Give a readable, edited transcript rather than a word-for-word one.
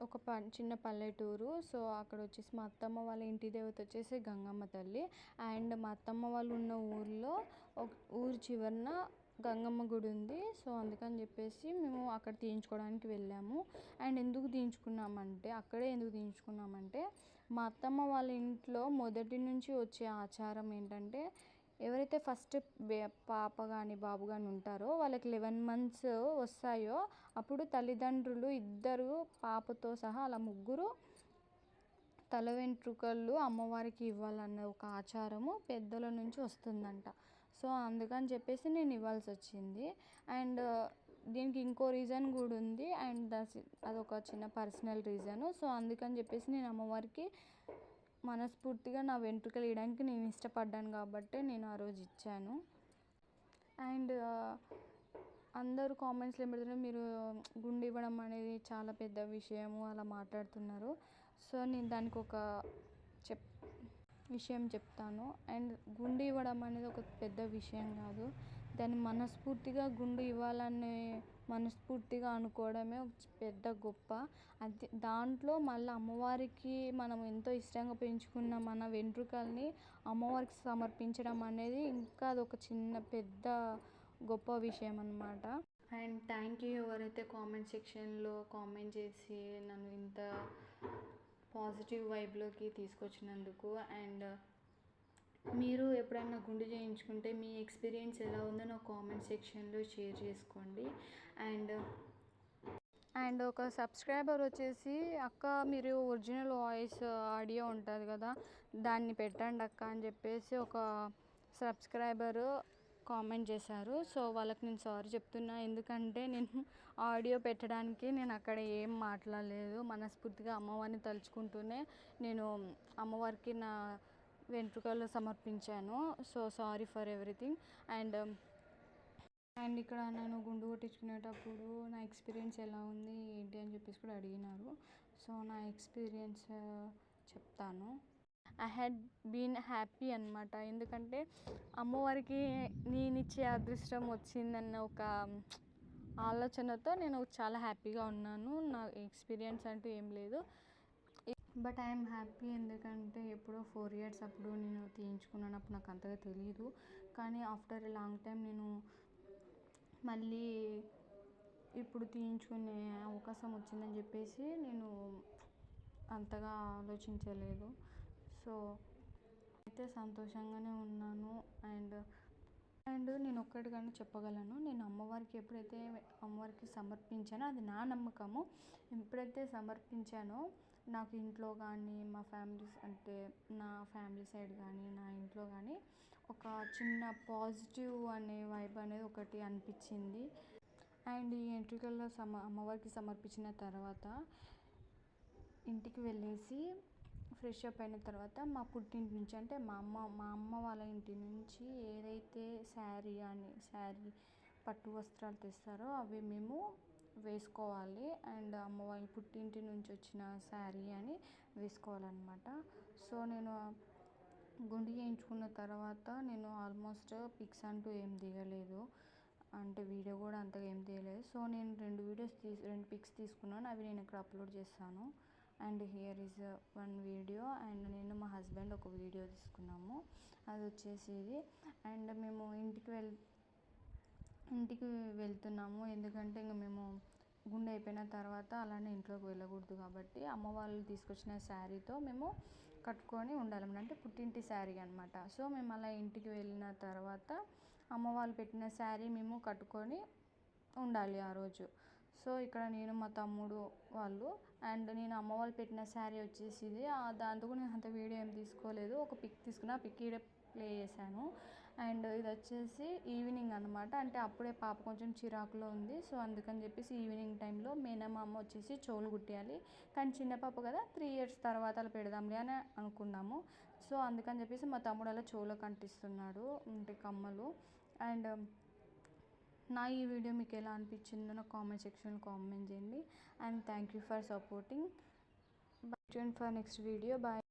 ఒక చిన్న పల్లెటూరు. సో అక్కడ వచ్చేసి మా అత్తమ్మ వాళ్ళ ఇంటి దేవత వచ్చేసి గంగమ్మ తల్లి. అండ్ మా అత్తమ్మ వాళ్ళు ఉన్న ఊరిలో ఊరి చివరన గంగమ్మ గుడి ఉంది. సో అందుకని చెప్పేసి మేము అక్కడ తీయించుకోవడానికి వెళ్ళాము. అండ్ ఎందుకు తీయించుకున్నామంటే మా అత్తమ్మ వాళ్ళ ఇంట్లో మొదటి నుంచి వచ్చే ఆచారం ఏంటంటే, ఎవరైతే ఫస్ట్ పాప కానీ బాబు కానీ ఉంటారో వాళ్ళకి 11 months వస్తాయో అప్పుడు తల్లిదండ్రులు ఇద్దరు పాపతో సహా అలా ముగ్గురు తల వెంట్రుకలు అమ్మవారికి ఇవ్వాలన్న ఒక ఆచారము పెద్దల నుంచి వస్తుందంట. సో అందుకని చెప్పేసి నేను ఇవ్వాల్సి వచ్చింది. అండ్ దీనికి ఇంకో రీజన్ కూడా ఉంది. అండ్ అదొక చిన్న పర్సనల్ రీజను. సో అందుకని చెప్పేసి నేను అమ్మవారికి మనస్ఫూర్తిగా నా వెంట్రుకలు ఇవ్వడానికి నేను ఇష్టపడ్డాను కాబట్టి నేను ఆ రోజు ఇచ్చాను. అండ్ అందరూ కామెంట్స్లో ఏం పెడుతున్నారు, మీరు గుండు ఇవ్వడం అనేది చాలా పెద్ద విషయము అలా మాట్లాడుతున్నారు. సో నేను దానికి ఒక విషయం చెప్తాను. అండ్ గుండు ఇవ్వడం అనేది ఒక పెద్ద విషయం కాదు. దాన్ని మనస్ఫూర్తిగా గుండు ఇవ్వాలని మనస్ఫూర్తిగా అనుకోవడమే పెద్ద గొప్ప. అది దాంట్లో మళ్ళీ అమ్మవారికి మనం ఎంతో ఇష్టంగా పెంచుకున్న మన వెంట్రుకల్ని అమ్మవారికి సమర్పించడం అనేది ఇంకా అదొక పెద్ద గొప్ప విషయం అన్నమాట. అండ్ థ్యాంక్ యూ ఎవరైతే కామెంట్ సెక్షన్లో కామెంట్ చేసి నన్ను ఇంత పాజిటివ్ వైబ్లోకి తీసుకొచ్చినందుకు. అండ్ మీరు ఎప్పుడైనా గుండు చేయించుకుంటే మీ ఎక్స్పీరియన్స్ ఎలా ఉందో నా కామెంట్ సెక్షన్లో షేర్ చేసుకోండి. అండ్ ఒక సబ్స్క్రైబర్ వచ్చేసి, అక్క మీరు ఒరిజినల్ వాయిస్ ఆడియో ఉంటుంది కదా దాన్ని పెట్టండి అక్క అని చెప్పేసి ఒక సబ్స్క్రైబరు కామెంట్ చేశారు. సో వాళ్ళకి నేను సారీ చెప్తున్నా. ఎందుకంటే నేను ఆడియో పెట్టడానికి నేను అక్కడ ఏం మాట్లాడలేదు. మనస్ఫూర్తిగా అమ్మవారిని తలుచుకుంటూనే నేను అమ్మవారికి నా వెంట్రుకలు సమర్పించాను. So sorry for everything. And ఇక్కడ నేను గుండు కొట్టించుకునేటప్పుడు నా ఎక్స్పీరియన్స్ ఎలా ఉంది ఏంటి అని చెప్పేసి కూడా అడిగినారు. సో నా ఎక్స్పీరియన్స్ చెప్తాను. ఐ హ్యాడ్ బీన్ హ్యాపీ అనమాట. ఎందుకంటే అమ్మవారికి నేను ఇచ్చే అదృష్టం వచ్చిందన్న ఒక ఆలోచనతో నేను చాలా హ్యాపీగా ఉన్నాను. నా ఎక్స్పీరియన్స్ అంటూ ఏం లేదు. But I'm happy. ఎందుకంటే ఎప్పుడో 4 years అప్పుడు నేను తీయించుకున్నాను. అప్పుడు నాకు అంతగా తెలియదు. కానీ ఆఫ్టర్ ఎ లాంగ్ టైం నేను మళ్ళీ ఇప్పుడు తీయించుకునే అవకాశం వచ్చిందని చెప్పేసి నేను అంతగా ఆలోచించలేదు. సో అయితే సంతోషంగానే ఉన్నాను. అండ్ నేను ఒక్కటిగానే చెప్పగలను, నేను అమ్మవారికి ఎప్పుడైతే అమ్మవారికి సమర్పించానో అది నా నమ్మకము. ఎప్పుడైతే సమర్పించానో నాకు ఇంట్లో కానీ మా ఫ్యామిలీస్ అంటే నా ఫ్యామిలీ సైడ్ కానీ నా ఇంట్లో కానీ ఒక చిన్న పాజిటివ్ అనే వైబ్ అనేది ఒకటి అనిపించింది. అండ్ ఈ వెంట్రుకల్లో అమ్మవారికి సమర్పించిన తర్వాత ఇంటికి వెళ్ళేసి ఫ్రెష్ అప్ అయిన తర్వాత మా పుట్టింటి నుంచి అంటే మా అమ్మ వాళ్ళ ఇంటి నుంచి ఏదైతే శారీ పట్టు వస్త్రాలు తెస్తారో అవి మేము వేసుకోవాలి. అండ్ అమ్మ వాళ్ళ పుట్టింటి నుంచి వచ్చిన శారీ అని వేసుకోవాలన్నమాట. సో నేను గుండు చేయించుకున్న తర్వాత నేను ఆల్మోస్ట్ పిక్స్ అంటూ ఏం దిగలేదు. అంటే వీడియో కూడా అంతగా ఏం తీయలేదు. సో నేను 2 పిక్స్ తీసుకున్నాను. అవి నేను ఇక్కడ అప్లోడ్ చేస్తాను. And here is 1 video. And నేను మా హస్బెండ్ ఒక వీడియో తీసుకున్నాము. అది వచ్చేసి ఇది. అండ్ మేము ఇంటికి వెళ్తున్నాము. ఎందుకంటే ఇంకా మేము గుండు అయిపోయిన తర్వాత అలానే ఇంట్లోకి వెళ్ళకూడదు కాబట్టి అమ్మ వాళ్ళు తీసుకొచ్చిన శారీతో మేము కట్టుకొని ఉండాలన్నమాట. అంటే పుట్టింటి శారీ అనమాట. సో మేము అలా ఇంటికి వెళ్ళిన తర్వాత అమ్మ వాళ్ళు పెట్టిన శారీ మేము కట్టుకొని ఉండాలి ఆ రోజు. సో ఇక్కడ నేను మా తమ్ముడు వాళ్ళు అండ్ నేను అమ్మ వాళ్ళు పెట్టిన శారీ వచ్చేసి ఇది. దాంతో కూడా నేను అంత వీడియో ఏం తీసుకోలేదు. ఒక పిక్ తీసుకున్నా, పిక్ ఈడ ప్లే చేశాను. అండ్ ఇది వచ్చేసి ఈవినింగ్ అనమాట. అంటే అప్పుడే పాప కొంచెం చిరాకులో ఉంది. సో అందుకని చెప్పేసి ఈవినింగ్ టైంలో మేనమామ వచ్చేసి చెవులు కుట్టియాలి. కానీ చిన్న పాప కదా 3 years తర్వాత అలా పెడదాంలే అని అనుకున్నాము. సో అందుకని చెప్పేసి మా తమ్ముడు అలా చెవులకు అంటిస్తున్నాడు అంటే కమ్మలు. అండ్ నా ఈ వీడియో మీకు ఎలా అనిపించిందో నా కామెంట్ సెక్షన్లో కామెంట్ చేయండి. And thank you for supporting. Bye tune for next video. Bye.